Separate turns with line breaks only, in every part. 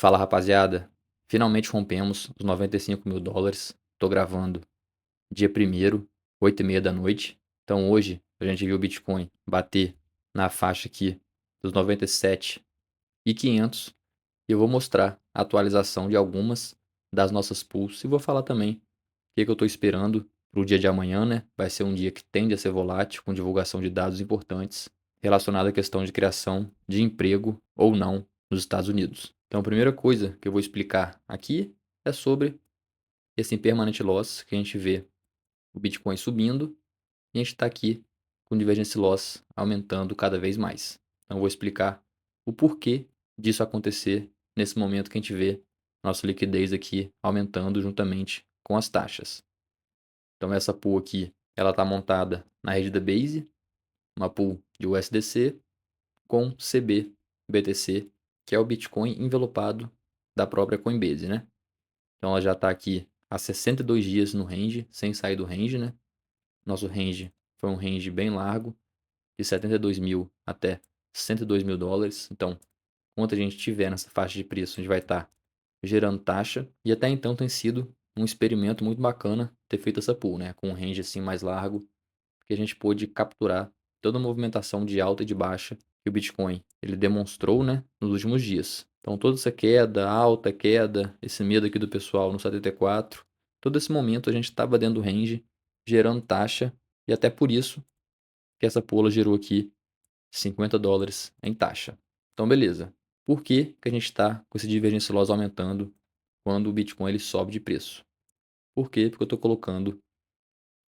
Fala rapaziada, finalmente rompemos os US$ 95.000. Tô gravando dia 1º, 8h30 da noite. Então hoje a gente viu o Bitcoin bater na faixa aqui dos 97.500 e eu vou mostrar a atualização de algumas das nossas pools e vou falar também o que eu tô esperando pro dia de amanhã, né? Vai ser um dia que tende a ser volátil, com divulgação de dados importantes relacionados à questão de criação de emprego ou não nos Estados Unidos. Então, a primeira coisa que eu vou explicar aqui é sobre esse impermanent loss que a gente vê o Bitcoin subindo e a gente está aqui com o divergence loss aumentando cada vez mais. Então, eu vou explicar o porquê disso acontecer nesse momento que a gente vê nossa liquidez aqui aumentando juntamente com as taxas. Então, essa pool aqui, ela está montada na rede da Base, uma pool de USDC com CB BTC, que é o Bitcoin envelopado da própria Coinbase, né? Então ela já está aqui há 62 dias no range, sem sair do range, né? Nosso range foi um range bem largo, de 72 mil até 102 mil dólares. Então, enquanto a gente estiver nessa faixa de preço, a gente vai estar gerando taxa. E até então tem sido um experimento muito bacana ter feito essa pool, né? Com um range assim mais largo, que a gente pôde capturar toda a movimentação de alta e de baixa que o Bitcoin ele demonstrou, né, nos últimos dias. Então toda essa queda, alta, queda, esse medo aqui do pessoal no 74, todo esse momento a gente estava dentro do range, gerando taxa, e até por isso que essa pula gerou aqui US$ 50 em taxa. Então beleza. Por que que a gente está com esse divergence loss aumentando quando o Bitcoin ele sobe de preço? Por quê? Porque eu estou colocando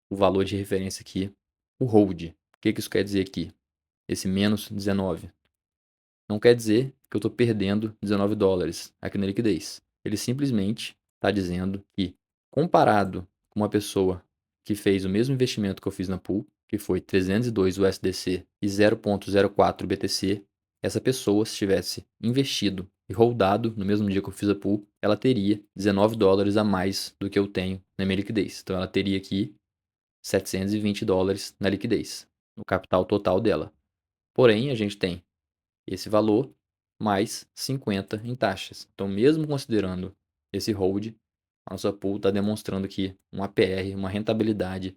o valor de referência aqui, o hold. O que que isso quer dizer aqui? Esse menos 19. Não quer dizer que eu estou perdendo US$ 19 aqui na liquidez. Ele simplesmente está dizendo que, comparado com uma pessoa que fez o mesmo investimento que eu fiz na pool, que foi 302 USDC e 0.04 BTC, essa pessoa, se tivesse investido e holdado no mesmo dia que eu fiz a pool, ela teria US$ 19 a mais do que eu tenho na minha liquidez. Então ela teria aqui US$ 720 na liquidez, no capital total dela. Porém, a gente tem esse valor mais 50 em taxas. Então, mesmo considerando esse hold, a nossa pool está demonstrando aqui um APR, uma rentabilidade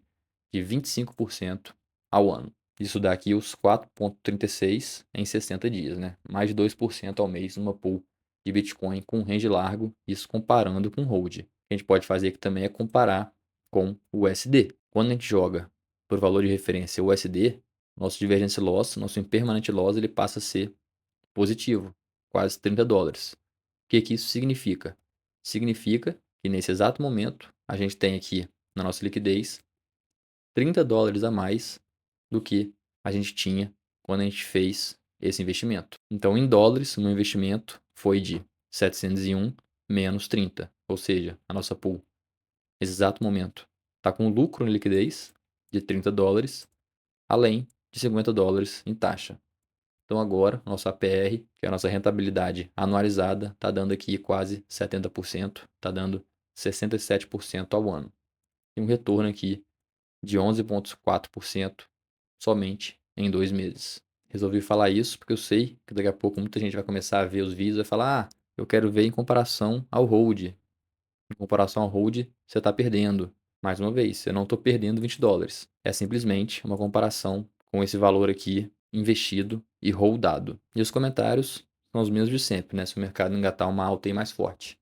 de 25% ao ano. Isso dá aqui os 4,36 em 60 dias, né? Mais de 2% ao mês numa pool de Bitcoin com range largo, isso comparando com hold. O que a gente pode fazer aqui também é comparar com o USD. Quando a gente joga por valor de referência o USD, nosso divergence loss, nosso impermanent loss, ele passa a ser positivo, quase US$ 30. O que que isso significa? Significa que nesse exato momento a gente tem aqui na nossa liquidez US$ 30 a mais do que a gente tinha quando a gente fez esse investimento. Então, em dólares, o meu investimento foi de 701 menos 30, ou seja, a nossa pool, nesse exato momento, está com lucro na liquidez de US$ 30, além de US$ 50 em taxa. Então agora, nosso APR, que é a nossa rentabilidade anualizada, está dando aqui quase 70%, está dando 67% ao ano. E um retorno aqui de 11,4% somente em 2 meses. Resolvi falar isso porque eu sei que daqui a pouco muita gente vai começar a ver os vídeos e vai falar: ah, eu quero ver em comparação ao hold. Em comparação ao hold, você está perdendo. Mais uma vez, eu não estou perdendo US$ 20. É simplesmente uma comparação com esse valor aqui investido e holdado. E os comentários são os mesmos de sempre, né? Se o mercado engatar uma alta aí mais forte.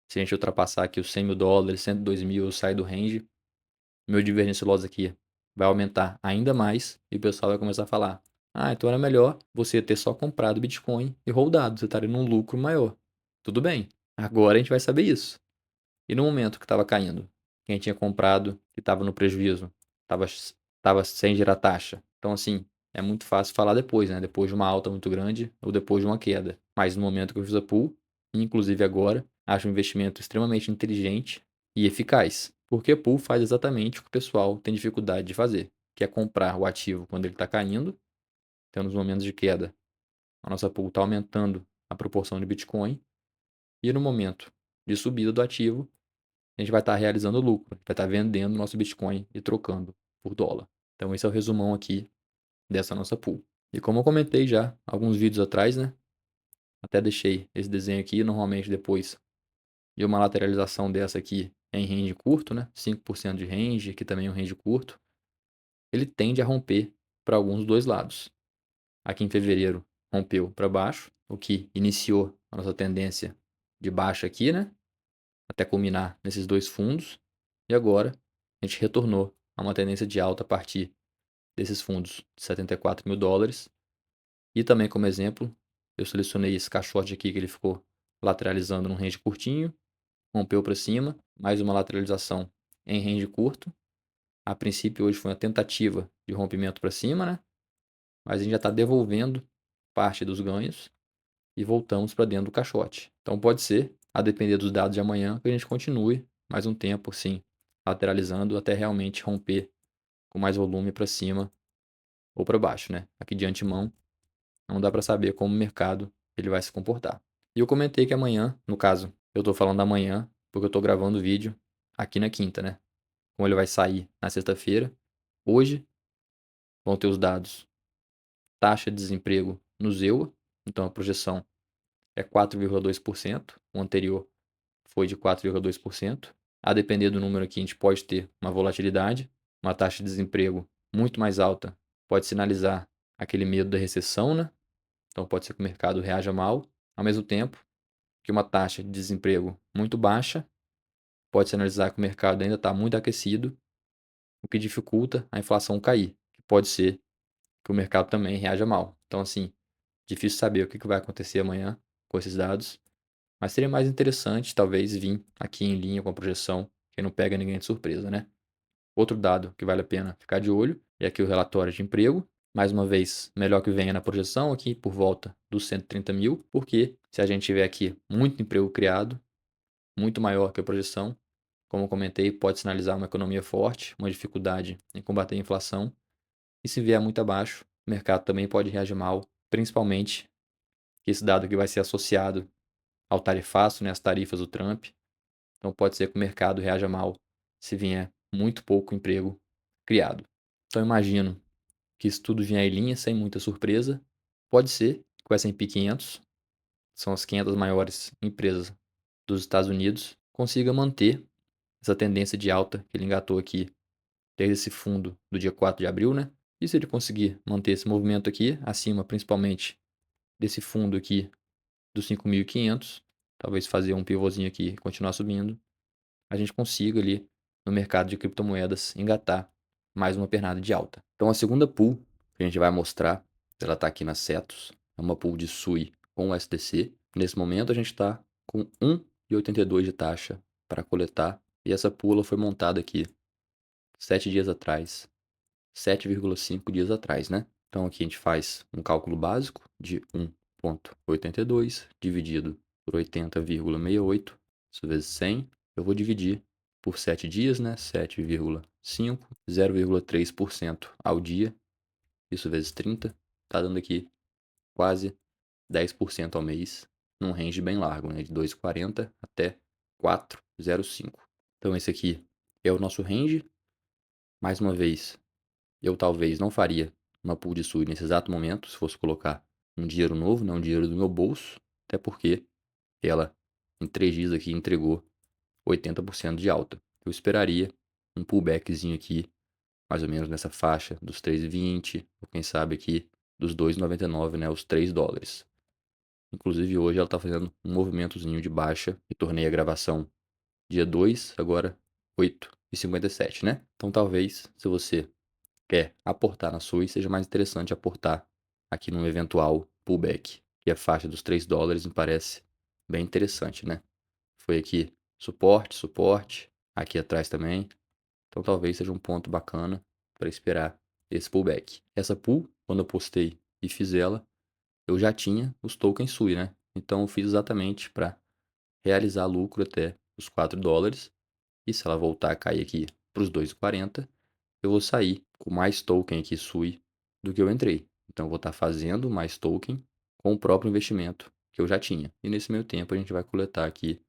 Se a gente ultrapassar aqui os US$ 100.000, 102 mil, eu saio do range, meu divergence loss aqui vai aumentar ainda mais e o pessoal vai começar a falar: ah, então era melhor você ter só comprado Bitcoin e holdado, você estaria num lucro maior. Tudo bem, agora a gente vai saber isso. E no momento que estava caindo, quem tinha comprado e estava no prejuízo, estava sem gerar taxa. Então, assim, é muito fácil falar depois, né? Depois de uma alta muito grande ou depois de uma queda. Mas no momento que eu fiz a pool, inclusive agora, acho um investimento extremamente inteligente e eficaz. Porque a pool faz exatamente o que o pessoal tem dificuldade de fazer, que é comprar o ativo quando ele está caindo. Então, nos momentos de queda, a nossa pool está aumentando a proporção de Bitcoin. E no momento de subida do ativo, a gente vai estar realizando lucro, vai estar vendendo nosso Bitcoin e trocando por dólar. Então esse é o resumão aqui dessa nossa pool. E como eu comentei já alguns vídeos atrás, né? Até deixei esse desenho aqui, normalmente depois de uma lateralização dessa aqui em range curto, né, 5% de range, aqui também um range curto, ele tende a romper para alguns dos dois lados. Aqui em fevereiro rompeu para baixo, o que iniciou a nossa tendência de baixa aqui, né, até culminar nesses dois fundos. E agora a gente retornou a uma tendência de alta a partir desses fundos de 74 mil dólares. E também como exemplo, eu selecionei esse caixote aqui que ele ficou lateralizando num range curtinho, rompeu para cima, mais uma lateralização em range curto. A princípio hoje foi uma tentativa de rompimento para cima, né? Mas a gente já está devolvendo parte dos ganhos e voltamos para dentro do caixote. Então pode ser, a depender dos dados de amanhã, que a gente continue mais um tempo assim, lateralizando até realmente romper com mais volume para cima ou para baixo, né? Aqui de antemão, não dá para saber como o mercado ele vai se comportar. E eu comentei que amanhã, no caso, eu estou falando amanhã, porque eu estou gravando o vídeo aqui na quinta, né? Como ele vai sair na sexta-feira, hoje vão ter os dados taxa de desemprego no ZEUA, então a projeção é 4,2%, o anterior foi de 4,2%. A depender do número aqui, a gente pode ter uma volatilidade, uma taxa de desemprego muito mais alta, pode sinalizar aquele medo da recessão, né? Então pode ser que o mercado reaja mal, ao mesmo tempo que uma taxa de desemprego muito baixa pode sinalizar que o mercado ainda está muito aquecido, o que dificulta a inflação cair, que pode ser que o mercado também reaja mal. Então, assim, difícil saber o que vai acontecer amanhã com esses dados, mas seria mais interessante talvez vir aqui em linha com a projeção, que não pega ninguém de surpresa, né? Outro dado que vale a pena ficar de olho é aqui o relatório de emprego. Mais uma vez, melhor que venha na projeção aqui por volta dos 130 mil, porque se a gente tiver aqui muito emprego criado, muito maior que a projeção, como eu comentei, pode sinalizar uma economia forte, uma dificuldade em combater a inflação. E se vier muito abaixo, o mercado também pode reagir mal, principalmente que esse dado aqui vai ser associado ao tarifaço, né, as tarifas do Trump. Então pode ser que o mercado reaja mal se vier muito pouco emprego criado. Então imagino que isso tudo vier em linha, sem muita surpresa. Pode ser que o S&P 500, são as 500 maiores empresas dos Estados Unidos, consiga manter essa tendência de alta que ele engatou aqui desde esse fundo do dia 4 de abril, né? E se ele conseguir manter esse movimento aqui, acima principalmente desse fundo aqui dos 5.500, talvez fazer um pivôzinho aqui e continuar subindo, a gente consiga ali no mercado de criptomoedas engatar mais uma pernada de alta. Então a segunda pool que a gente vai mostrar, ela está aqui nas Cetos, é uma pool de SUI com USDC. Nesse momento a gente está com 1,82 de taxa para coletar e essa pool ela foi montada aqui 7 dias atrás, 7,5 dias atrás, né? Então aqui a gente faz um cálculo básico de 1,82 dividido por 80,68, isso vezes 100. Eu vou dividir por 7 dias, né? 7,5, 0,3% ao dia, isso vezes 30, tá dando aqui quase 10% ao mês, num range bem largo, né? De 2,40 até 4,05. Então esse aqui é o nosso range. Mais uma vez, eu talvez não faria uma pool de SUI nesse exato momento, se fosse colocar um dinheiro novo, não um dinheiro do meu bolso, até porque ela, em 3 dias aqui, entregou 80% de alta. Eu esperaria um pullbackzinho aqui, mais ou menos nessa faixa dos 3,20, ou quem sabe aqui dos 2,99, né, os 3 dólares. Inclusive hoje ela está fazendo um movimentozinho de baixa, e tornei a gravação dia 2, agora 8,57, né? Então talvez, se você quer aportar na SUI, seja mais interessante aportar aqui num eventual pullback, que a faixa dos 3 dólares me parece bem interessante, né? Foi aqui suporte, suporte, aqui atrás também. Então talvez seja um ponto bacana para esperar esse pullback. Essa pool, quando eu postei e fiz ela, eu já tinha os tokens SUI, né? Então eu fiz exatamente para realizar lucro até os 4 dólares. E se ela voltar a cair aqui para os 2,40, eu vou sair com mais token aqui SUI do que eu entrei. Então eu vou estar fazendo mais token com o próprio investimento que eu já tinha. E nesse meio tempo a gente vai coletar aqui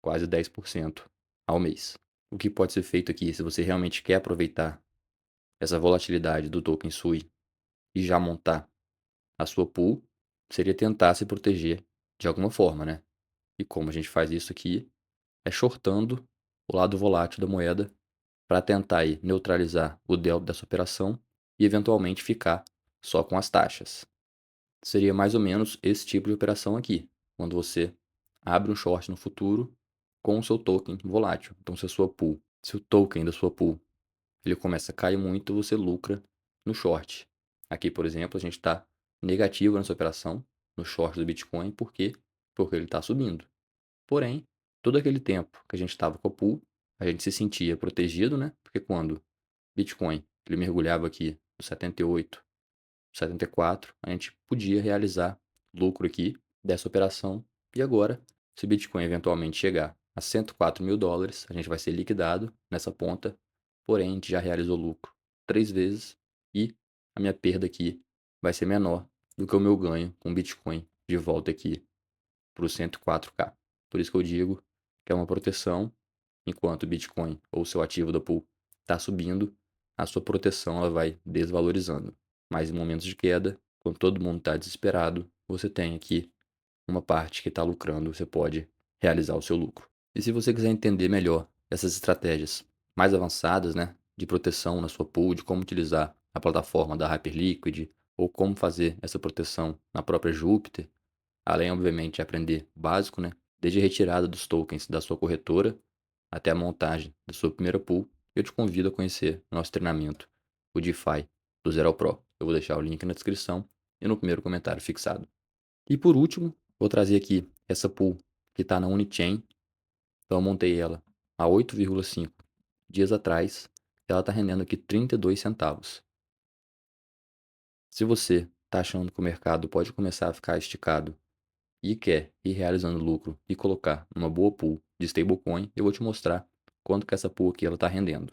quase 10% ao mês. O que pode ser feito aqui, se você realmente quer aproveitar essa volatilidade do token SUI e já montar a sua pool, seria tentar se proteger de alguma forma, né. E como a gente faz isso aqui, é shortando o lado volátil da moeda para tentar aí neutralizar o delta dessa operação e eventualmente ficar só com as taxas. Seria mais ou menos esse tipo de operação aqui, quando você abre um short no futuro com o seu token volátil. Então se o token da sua pool ele começa a cair muito, você lucra no short. Aqui, por exemplo, a gente está negativo nessa operação, no short do Bitcoin, por quê? Porque ele está subindo. Porém, todo aquele tempo que a gente estava com a pool, a gente se sentia protegido, né? Porque quando Bitcoin ele mergulhava aqui no 78, 74, a gente podia realizar lucro aqui dessa operação. E agora, se Bitcoin eventualmente chegar a 104 mil dólares, a gente vai ser liquidado nessa ponta. Porém, a gente já realizou lucro 3 vezes e a minha perda aqui vai ser menor do que o meu ganho com Bitcoin de volta aqui para os 104K. Por isso que eu digo que é uma proteção, enquanto o Bitcoin ou seu ativo da pool está subindo, a sua proteção ela vai desvalorizando. Mas em momentos de queda, quando todo mundo está desesperado, você tem aqui uma parte que está lucrando, você pode realizar o seu lucro. E se você quiser entender melhor essas estratégias mais avançadas, né, de proteção na sua pool, de como utilizar a plataforma da Hyperliquid ou como fazer essa proteção na própria Jupiter, além, obviamente, de aprender o básico, né? Desde a retirada dos tokens da sua corretora até a montagem da sua primeira pool, eu te convido a conhecer nosso treinamento, o DeFi do Zero ao Pro. Eu vou deixar o link na descrição e no primeiro comentário fixado. E por último, vou trazer aqui essa pool que está na Unichain. Então eu montei ela há 8,5 dias atrás. Ela está rendendo aqui 32 centavos. Se você está achando que o mercado pode começar a ficar esticado e quer ir realizando lucro e colocar numa boa pool de stablecoin, eu vou te mostrar quanto que essa pool aqui ela está rendendo.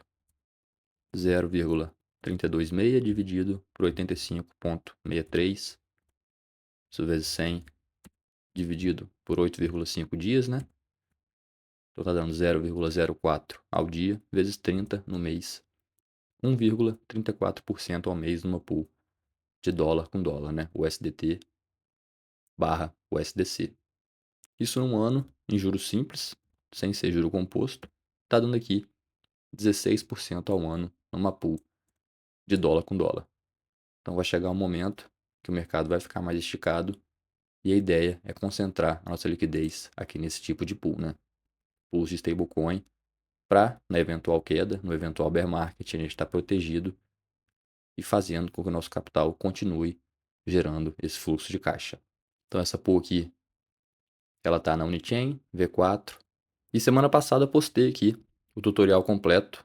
0,326 dividido por 85,63, isso vezes 100, dividido por 8,5 dias, né? Então tá dando 0,04 ao dia, vezes 30 no mês. 1,34% ao mês numa pool de dólar com dólar, né? USDT barra USDC. Isso num ano, em juros simples, sem ser juro composto, está dando aqui 16% ao ano numa pool de dólar com dólar. Então vai chegar um momento que o mercado vai ficar mais esticado e a ideia é concentrar a nossa liquidez aqui nesse tipo de pool, né? Pools de stablecoin para, na eventual queda, no eventual bear market, a gente está protegido e fazendo com que o nosso capital continue gerando esse fluxo de caixa. Então essa pool aqui, ela está na Unichain, V4. E semana passada eu postei aqui o tutorial completo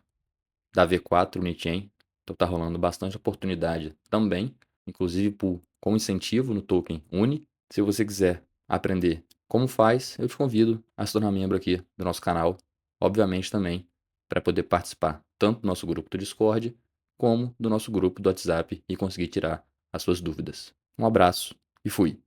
da V4 Unichain. Então tá rolando bastante oportunidade também, inclusive com incentivo no token Uni. Se você quiser aprender como faz, eu te convido a se tornar membro aqui do nosso canal. Obviamente também para poder participar tanto do nosso grupo do Discord, como do nosso grupo do WhatsApp e conseguir tirar as suas dúvidas. Um abraço e fui!